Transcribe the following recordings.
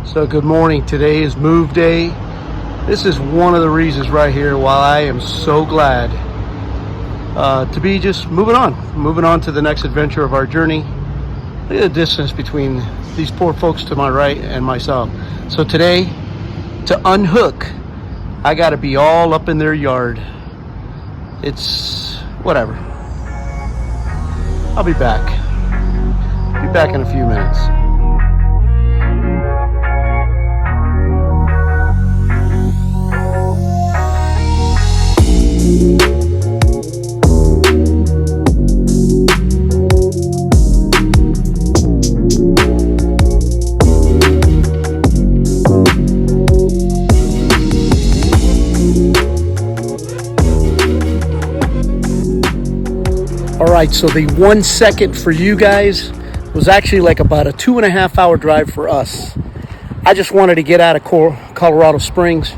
So good morning. Today is move day. This is one of the reasons right here why I am so glad to be just moving on to the next adventure of our journey. Look at the distance between these poor folks to my right and myself. So today, to unhook, I got to be all up in their yard. It's whatever. I'll be back. Be back in a few minutes. All right, so the 1 second for you guys was actually like about a 2.5 hour drive for us. I just wanted to get out of Colorado Springs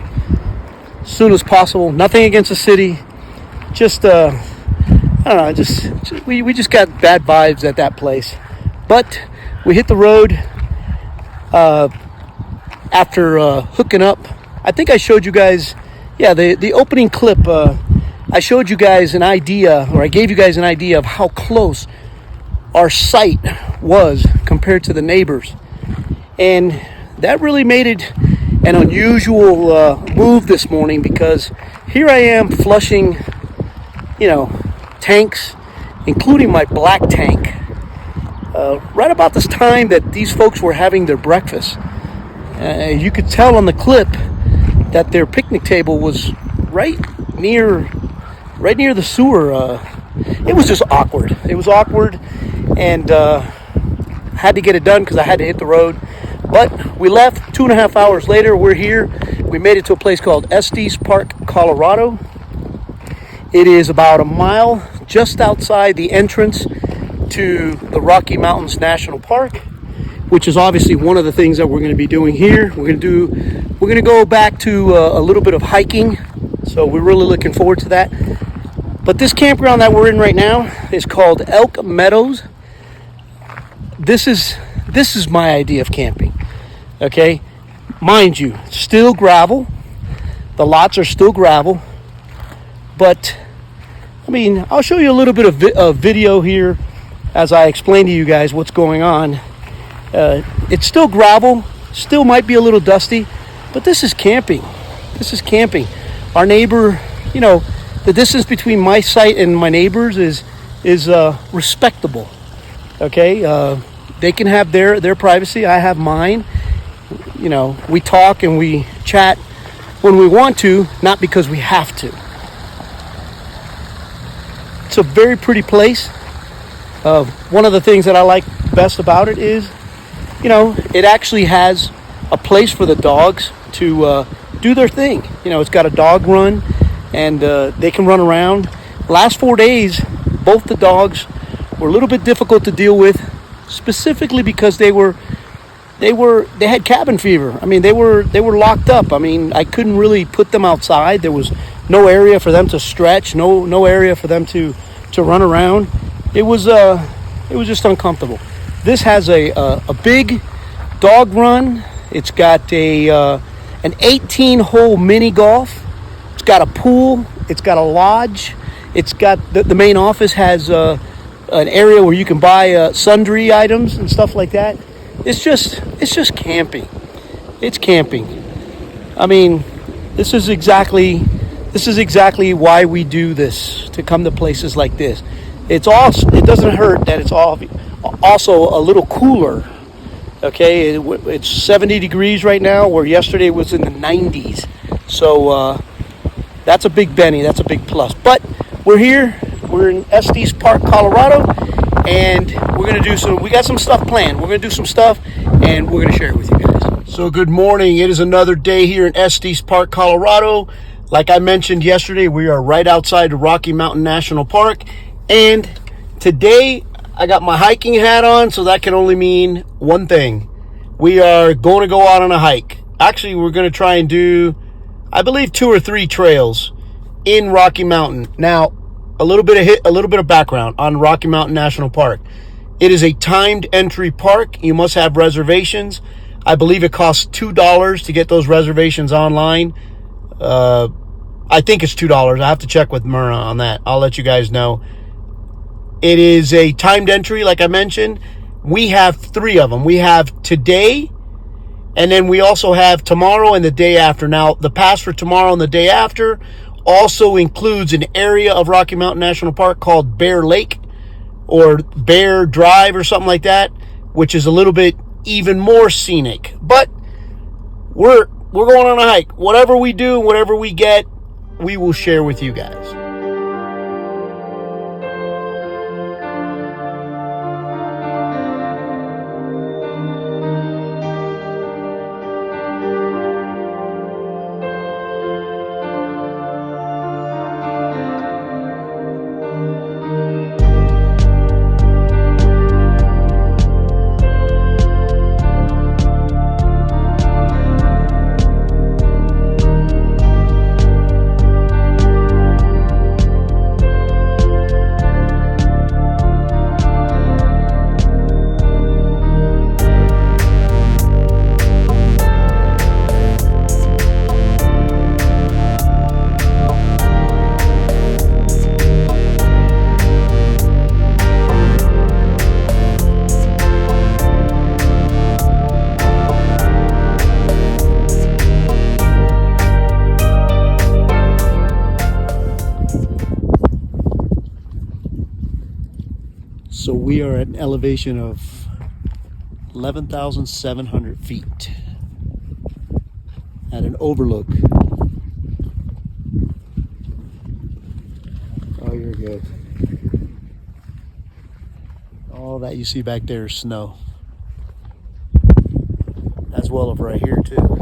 as soon as possible. Nothing against the city. Just, I don't know, we just got bad vibes at that place. But we hit the road after hooking up. I think I showed you guys, the opening clip, I showed you guys an idea, or I gave you guys an idea of how close our site was compared to the neighbors. And that really made it an unusual move this morning, because here I am flushing, tanks, including my black tank, right about this time that these folks were having their breakfast. You could tell on the clip that their picnic table was right near the sewer. It was just awkward. It was awkward, and had to get it done because I had to hit the road. But we left 2.5 hours later. We're here. We made it to a place called Estes Park, Colorado. It is about a mile just outside the entrance to the Rocky Mountains National Park, which is obviously one of the things that we're going to be doing here. We're going to go back to a little bit of hiking, so we're really looking forward to that. But this campground that we're in right now is called Elk Meadows. This is my idea of camping. Okay, mind you, still gravel. The lots are still gravel, but I mean, I'll show you a little bit of video here as I explain to you guys what's going on. It's still gravel, still might be a little dusty, but this is camping. This is camping. Our neighbor, the distance between my site and my neighbors is respectable. Okay, they can have their privacy. I have mine. We talk and we chat when we want to, not because we have to. It's a very pretty place. One of the things that I like best about it is, it actually has a place for the dogs to do their thing. It's got a dog run, and they can run around. Last 4 days, both the dogs were a little bit difficult to deal with, specifically because they had cabin fever. I mean, they were locked up. I mean, I couldn't really put them outside. There was no area for them to stretch, no area for them to run around. It was just uncomfortable. This has a big dog run. It's got an 18-hole mini golf. It's got a pool. It's got a lodge. It's got the main office has an area where you can buy sundry items and stuff like that. It's just camping. It's camping. I mean, this is exactly why we do this, to come to places like this. It doesn't hurt that it's also a little cooler. Okay, it's 70 degrees right now, where yesterday was in the 90s. So that's a big Benny. That's a big plus. But we're here. We're in Estes Park, Colorado, and we got some stuff planned. We're going to do some stuff, and we're going to share it with you guys. So good morning. It is another day here in Estes Park, Colorado. Like I mentioned yesterday, we are right outside the Rocky Mountain National Park, and today I got my hiking hat on, so that can only mean one thing. We are going to go out on a hike. Actually, we're going to try and do, I believe, 2 or 3 trails in Rocky Mountain. Now, a little bit of background on Rocky Mountain National Park. It is a timed entry park. You must have reservations. I believe it costs $2 to get those reservations online. I think it's $2. I have to check with Myrna on that. I'll let you guys know. It is a timed entry, like I mentioned. We have 3 of them. We have today, and then we also have tomorrow and the day after. Now, the pass for tomorrow and the day after also includes an area of Rocky Mountain National Park called Bear Lake or Bear Drive or something like that, which is a little bit even more scenic. But we're going on a hike. Whatever we do, whatever we get, we will share with you guys. So we are at an elevation of 11,700 feet at an overlook. Oh, you're good. All that you see back there is snow. As well as right here too.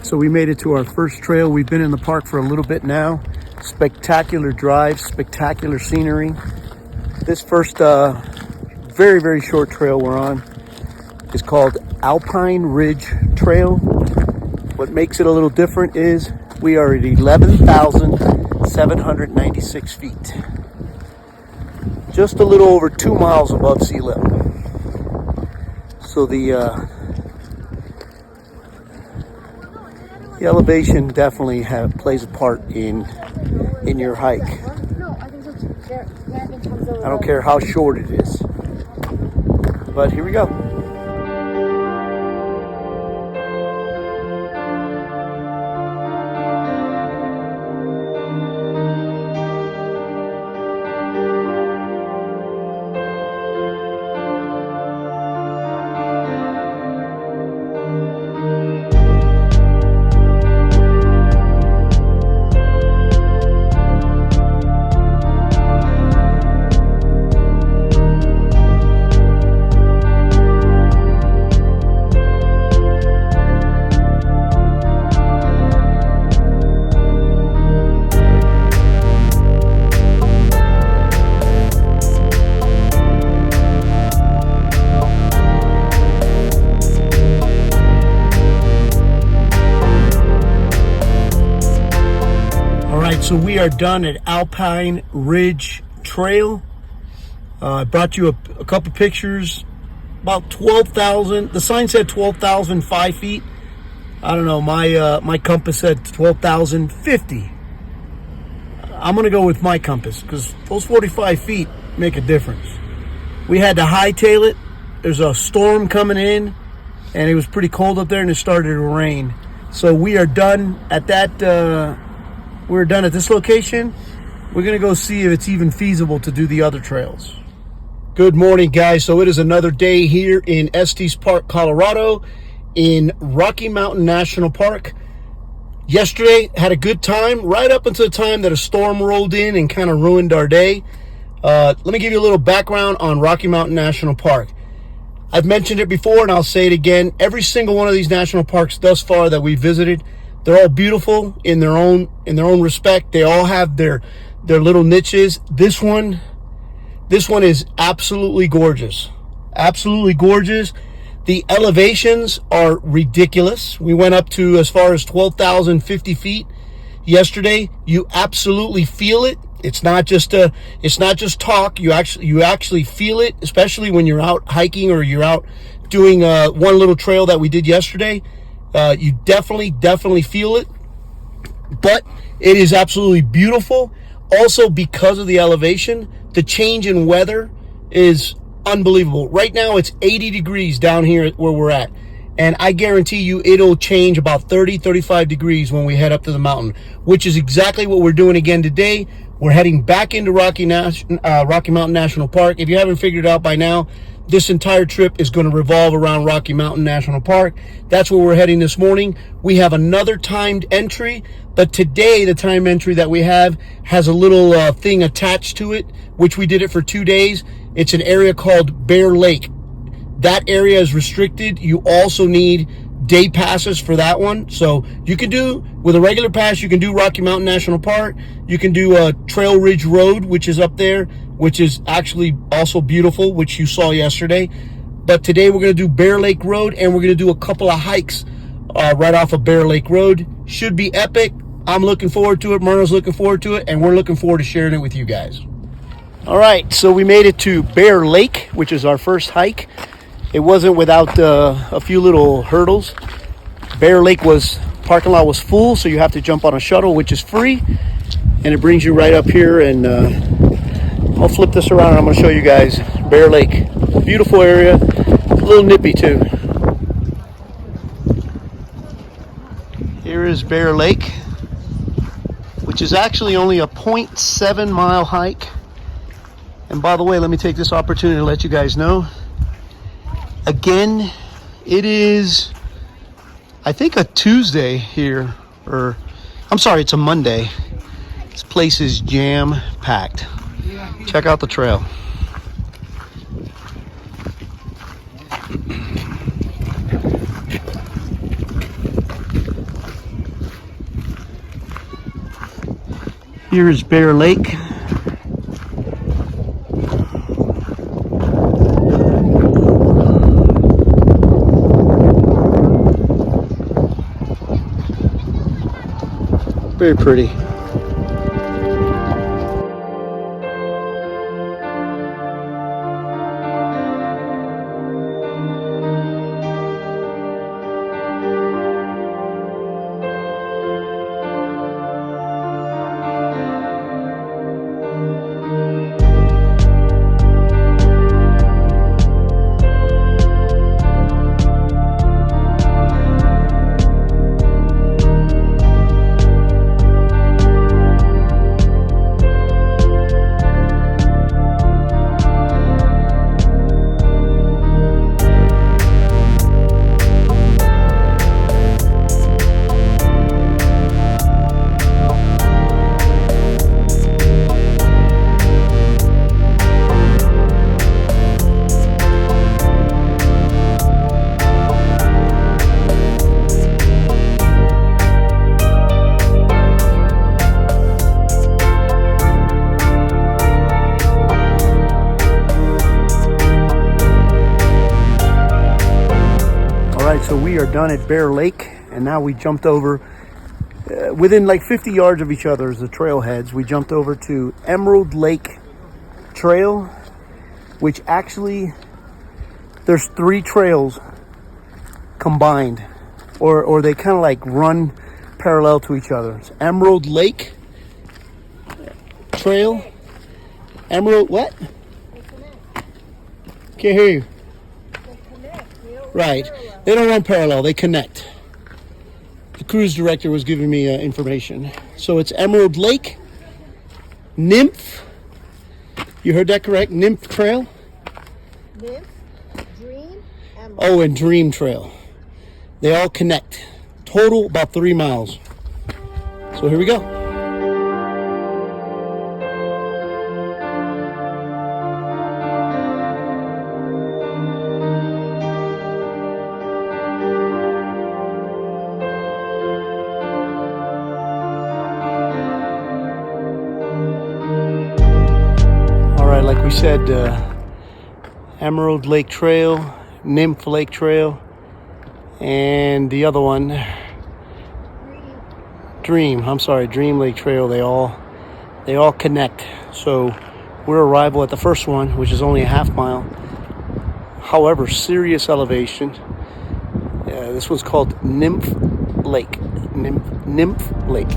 So we made it to our first trail. We've been in the park for a little bit now. Spectacular drive, spectacular scenery. This first very, very short trail we're on is called Alpine Ridge Trail. What makes it a little different is we are at 11,796 feet. Just a little over 2 miles above sea level. So the elevation definitely plays a part in your hike. I don't care how short it is. But here we go. So we are done at Alpine Ridge Trail. I brought you a couple pictures. About 12,000. The sign said 12,005 feet. I don't know, my compass said 12,050. I'm going to go with my compass because those 45 feet make a difference. We had to hightail it. There's a storm coming in, and it was pretty cold up there, and it started to rain. So we are done at that. We're done at this location. We're going to go see if it's even feasible to do the other trails. Good morning, guys. So it is another day here in Estes Park, Colorado, in Rocky Mountain National Park. Yesterday, had a good time, right up until the time that a storm rolled in and kind of ruined our day. Let me give you a little background on Rocky Mountain National Park. I've mentioned it before, and I'll say it again. Every single one of these national parks thus far that we visited, they're all beautiful in their own respect. They all have their little niches. This one is absolutely gorgeous. Absolutely gorgeous. The elevations are ridiculous. We went up to as far as 12,050 feet yesterday. You absolutely feel it. It's not just talk. You actually feel it, especially when you're out hiking or you're out doing one little trail that we did yesterday. You definitely feel it. But it is absolutely beautiful. Also, because of the elevation, the change in weather is unbelievable. Right now it's 80 degrees down here where we're at, and I guarantee you it'll change about 35 degrees when we head up to the mountain, which is exactly what we're doing again today. We're heading back into Rocky Mountain National Park. If you haven't figured it out by now, this entire trip is going to revolve around Rocky Mountain National Park. That's where we're heading this morning. We have another timed entry, but today the timed entry that we have has a little thing attached to it, which we did it for 2 days. It's an area called Bear Lake. That area is restricted. You also need day passes for that one. So you can do, with a regular pass, you can do Rocky Mountain National Park. You can do Trail Ridge Road, which is up there, which is actually also beautiful, which you saw yesterday. But today we're going to do Bear Lake Road, and we're going to do a couple of hikes right off of Bear Lake Road. Should be epic. I'm looking forward to it. Myrna's looking forward to it, and we're looking forward to sharing it with you guys. All right, so we made it to Bear Lake, which is our first hike. It wasn't without a few little hurdles. Bear Lake parking lot was full, so you have to jump on a shuttle, which is free, and it brings you right up here. And I'll flip this around and I'm going to show you guys Bear Lake. Beautiful area, a little nippy too. Here is Bear Lake, which is actually only a 0.7 mile hike. And by the way, let me take this opportunity to let you guys know, again, it is, I think, a Tuesday here, or I'm sorry, it's a Monday. This place is jam-packed. Check out the trail. Here is Bear Lake. Very pretty. So we are done at Bear Lake, and now we jumped over within like 50 yards of each other as the trailheads. We jumped over to Emerald Lake Trail, which actually there's 3 trails combined. or they kind of like run parallel to each other. It's Emerald Lake Trail. Emerald what? Can't hear you. Right. They don't run parallel. They connect. The cruise director was giving me information. So it's Emerald Lake, Nymph. You heard that correct? Nymph Trail. Nymph, Dream, Emerald. Oh, and Dream Trail. They all connect. Total about 3 miles. So here we go. Like we said, Emerald Lake Trail, Nymph Lake Trail, and the other one, Dream Lake Trail. They all connect. So we're arrival at the first one, which is only a half mile. However, serious elevation. This one's called Nymph Lake. Nymph Lake.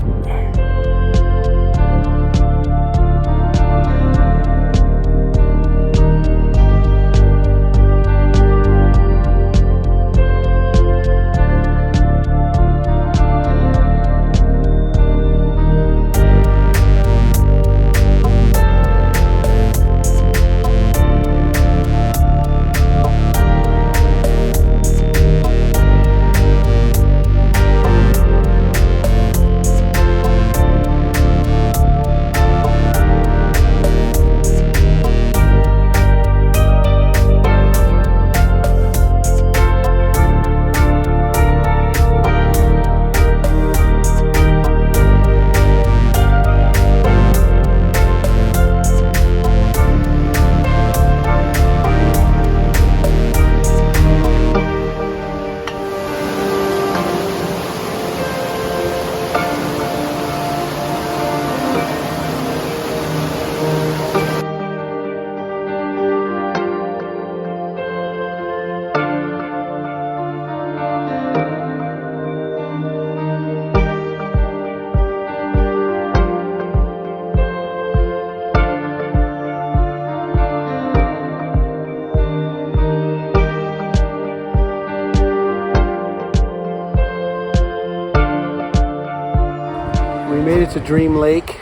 We made it to Dream Lake.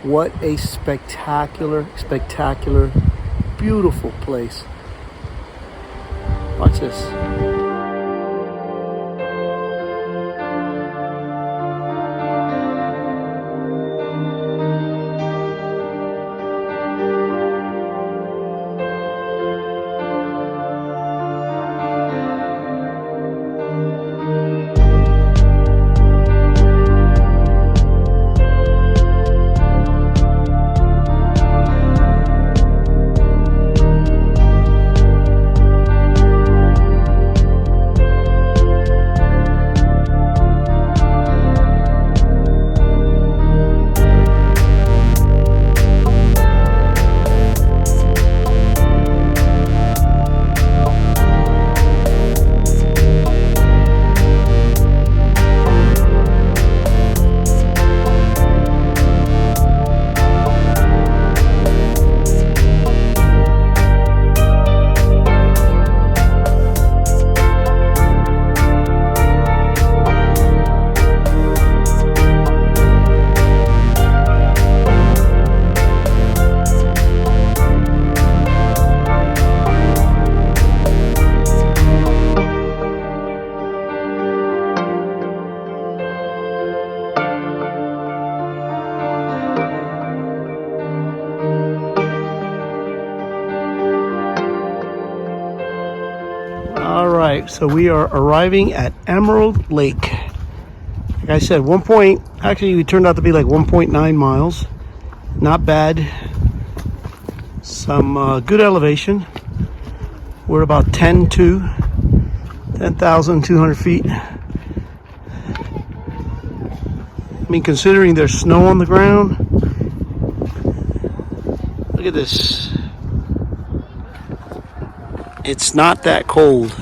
What a spectacular, beautiful place. Watch this. All right, so we are arriving at Emerald Lake. Like I said, actually it turned out to be like 1.9 miles. Not bad. Some good elevation. We're about 10,200 feet. I mean, considering there's snow on the ground, look at this. It's not that cold.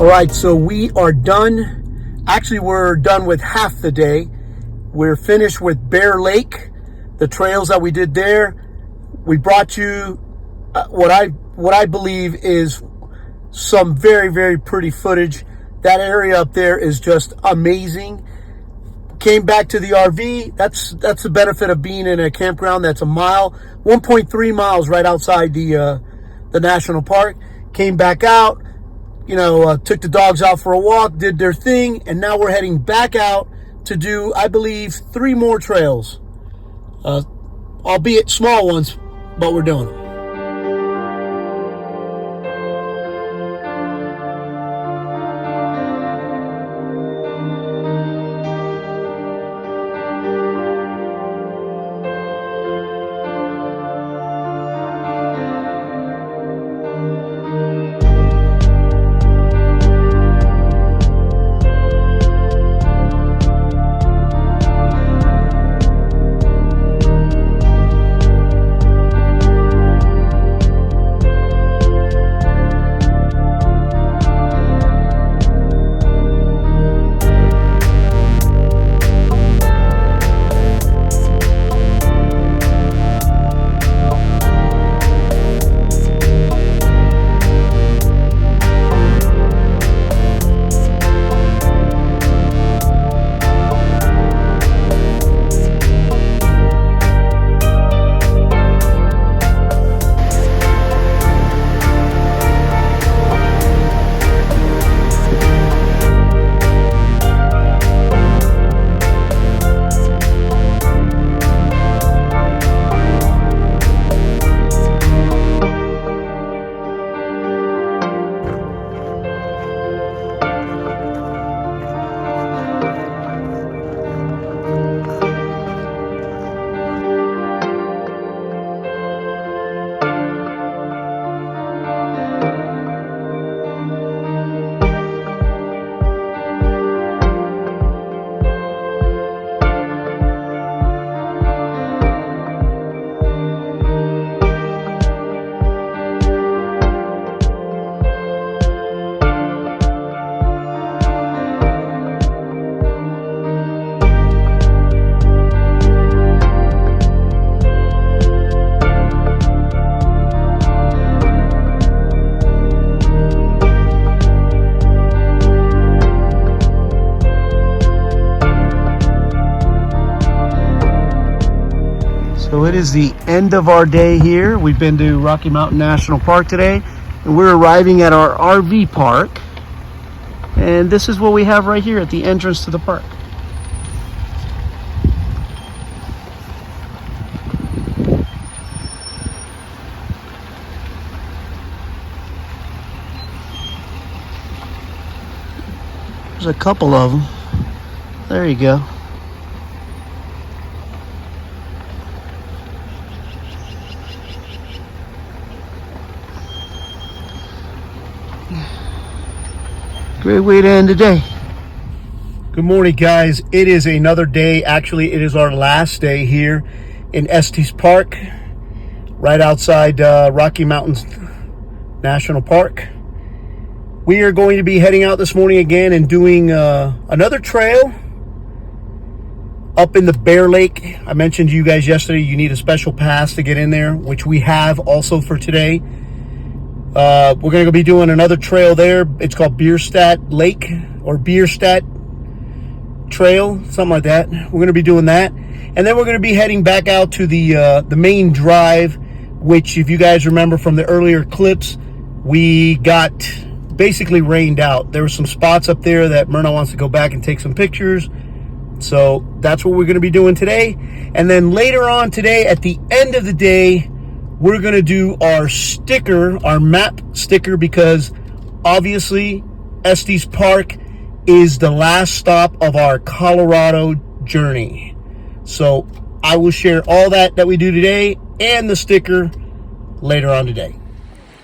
All right, so we are done. Actually, we're done with half the day. We're finished with Bear Lake, the trails that we did there. We brought you what I believe is some very, very pretty footage. That area up there is just amazing. Came back to the RV. That's the benefit of being in a campground that's 1.3 miles right outside the national park. Came back out, took the dogs out for a walk, did their thing, and now we're heading back out to do, I believe, 3 more trails, albeit small ones, but we're doing them. So it is the end of our day here. We've been to Rocky Mountain National Park today, and we're arriving at our RV park. And this is what we have right here at the entrance to the park. There's a couple of them. There you go. Great way to end the day. Good morning, guys. It is another day. Actually, it is our last day here in Estes Park, right outside Rocky Mountains National Park. We are going to be heading out this morning again and doing another trail up in the Bear Lake. I mentioned to you guys yesterday you need a special pass to get in there, which we have also for today. We're going to be doing another trail there. It's called Bierstadt Lake or Bierstadt Trail, something like that. We're going to be doing that. And then we're going to be heading back out to the main drive, which, if you guys remember from the earlier clips, we got basically rained out. There were some spots up there that Myrna wants to go back and take some pictures. So that's what we're going to be doing today. And then later on today, at the end of the day, we're going to do our sticker, our map sticker, because obviously Estes Park is the last stop of our Colorado journey. So I will share all that we do today and the sticker later on today.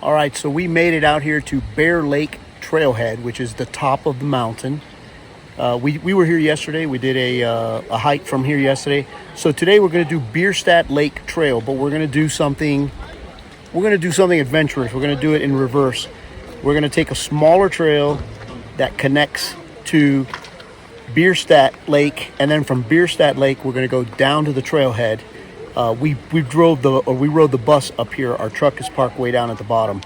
All right, so we made it out here to Bear Lake Trailhead, which is the top of the mountain. We were here yesterday. We did a hike from here yesterday. So today we're going to do Bierstadt Lake Trail, but we're going to do something. We're going to do something adventurous. We're going to do it in reverse. We're going to take a smaller trail that connects to Bierstadt Lake, and then from Bierstadt Lake we're going to go down to the trailhead. We rode the bus up here. Our truck is parked way down at the bottom.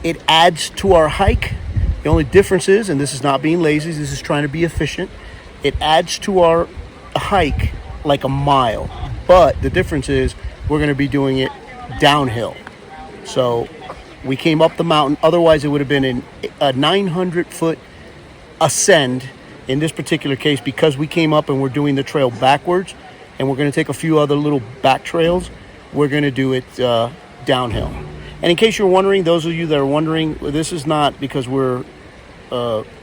It adds to our hike. The only difference is, and this is not being lazy, this is trying to be efficient, it adds to our hike like a mile. But the difference is we're going to be doing it downhill. So we came up the mountain. Otherwise, it would have been a 900-foot ascend. In this particular case, because we came up and we're doing the trail backwards, and we're going to take a few other little back trails, we're going to do it downhill. And in case you're wondering, those of you that are wondering, this is not because we're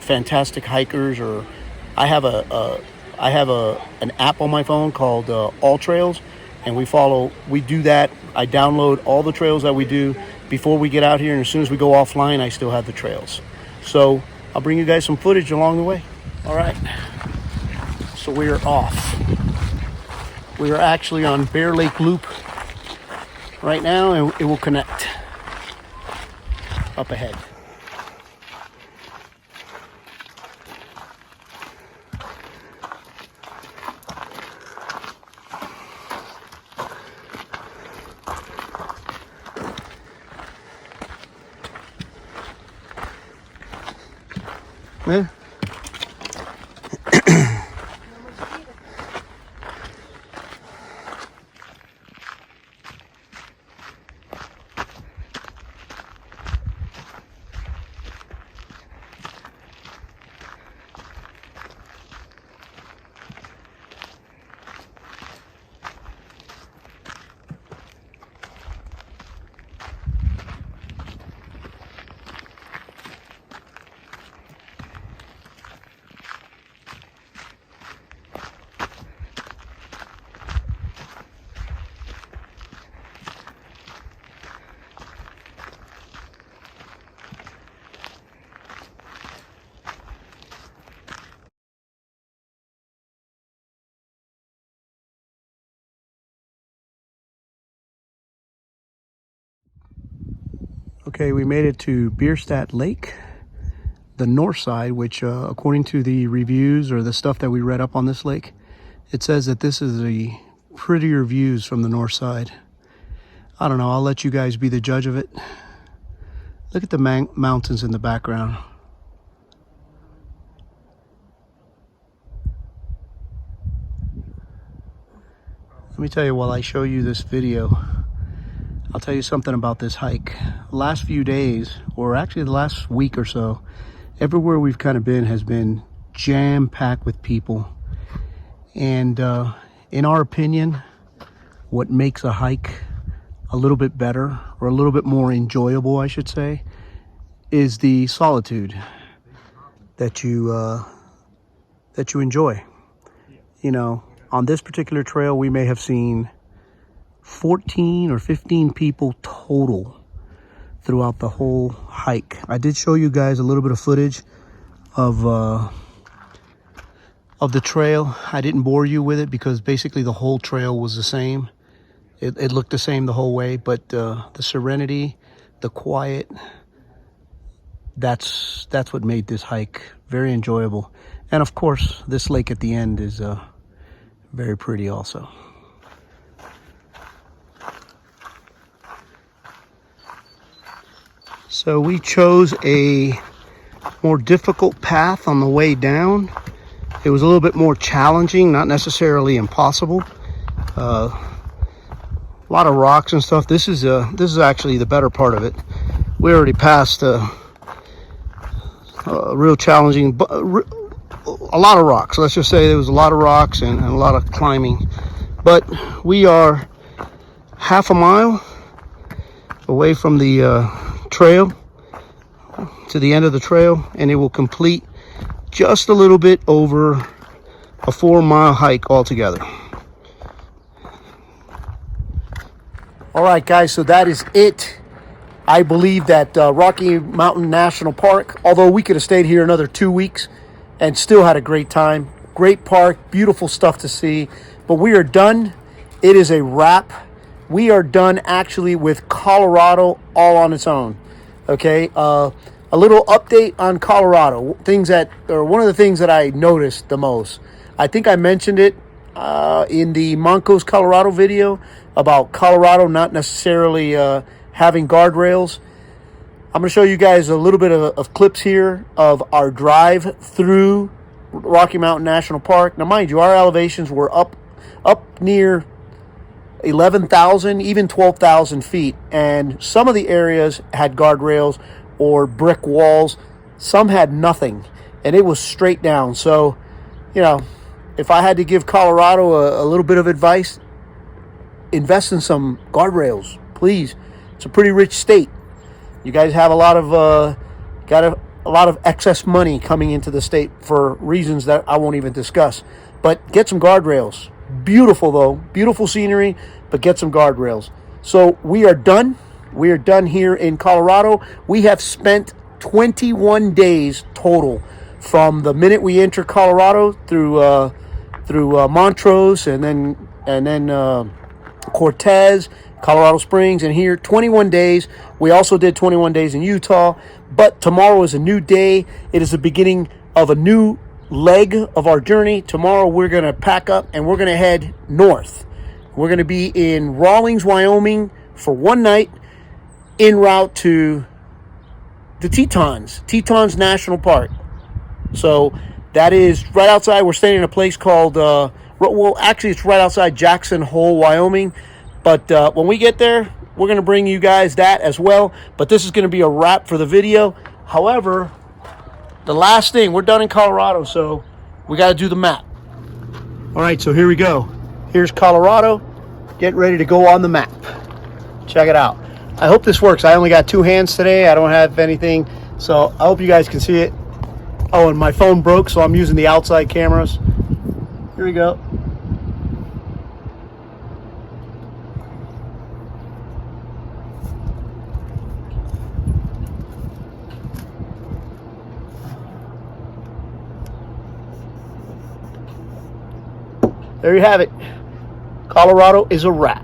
fantastic hikers, or I have an app on my phone called All Trails, and we do that. I download all the trails that we do before we get out here, and as soon as we go offline, I still have the trails. So I'll bring you guys some footage along the way. All right, so we are off. We are actually on Bear Lake Loop right now, and it will connect up ahead. Yeah. Okay, we made it to Bierstadt Lake, the north side, which according to the reviews or the stuff that we read up on this lake, it says that this is the prettier views from the north side. I don't know, I'll let you guys be the judge of it. Look at the mountains in the background. Let me tell you, while I show you this video, I'll tell you something about this hike. The last few days, or actually the last week or so, everywhere we've kind of been has been jam-packed with people. And in our opinion, what makes a hike a little bit better, or a little bit more enjoyable, I should say, is the solitude that you enjoy. You know, on this particular trail, we may have seen 14 or 15 people total throughout the whole hike. I did show you guys a little bit of footage of the trail. I didn't bore you with it because basically the whole trail was the same. It looked the same the whole way, but the serenity, the quiet, that's what made this hike very enjoyable. And of course, this lake at the end is very pretty also. So we chose a more difficult path on the way down. It was a little bit more challenging, not necessarily impossible. A lot of rocks and stuff. This is actually the better part of it. We already passed a real challenging, but a lot of rocks. Let's just say there was a lot of rocks and a lot of climbing. But we are half a mile away from the trail to the end of the trail, and it will complete just a little bit over a 4-mile hike altogether. All right, guys, so that is it. I believe that Rocky Mountain National Park, although we could have stayed here another 2 weeks and still had a great time. Great park, beautiful stuff to see. But we are done. It is a wrap. We are done actually with Colorado all on its own. Okay, a little update on Colorado. One of the things that I noticed the most. I think I mentioned it in the Moncos, Colorado video about Colorado not necessarily having guardrails. I'm going to show you guys a little bit of clips here of our drive through Rocky Mountain National Park. Now, mind you, our elevations were up near 11,000, even 12,000 feet, and some of the areas had guardrails or brick walls. Some had nothing, and it was straight down. So, you know, if I had to give Colorado a little bit of advice, invest in some guardrails, please. It's a pretty rich state. You guys have a lot of excess money coming into the state for reasons that I won't even discuss. But get some guardrails. Beautiful though, beautiful scenery, but get some guardrails. So we are done. We are done here in Colorado. We have spent 21 days total from the minute we enter Colorado through Montrose and then Cortez, Colorado Springs, and here 21 days. We also did 21 days in Utah, but tomorrow is a new day. It is the beginning of a new leg of our journey. Tomorrow we're going to pack up and we're going to head north. We're going to be in Rawlins, Wyoming for one night en route to the Tetons National Park. So that is right outside. We're staying in a place called, actually it's right outside Jackson Hole, Wyoming. But when we get there, we're going to bring you guys that as well. But this is going to be a wrap for the video. However, the last thing, we're done in Colorado, so we got to do the map. All right, so here we go. Here's Colorado. Getting ready to go on the map. Check it out. I hope this works. I only got two hands today. I don't have anything, so I hope you guys can see it. Oh, and my phone broke, so I'm using the outside cameras. Here we go. There you have it. Colorado is a wrap.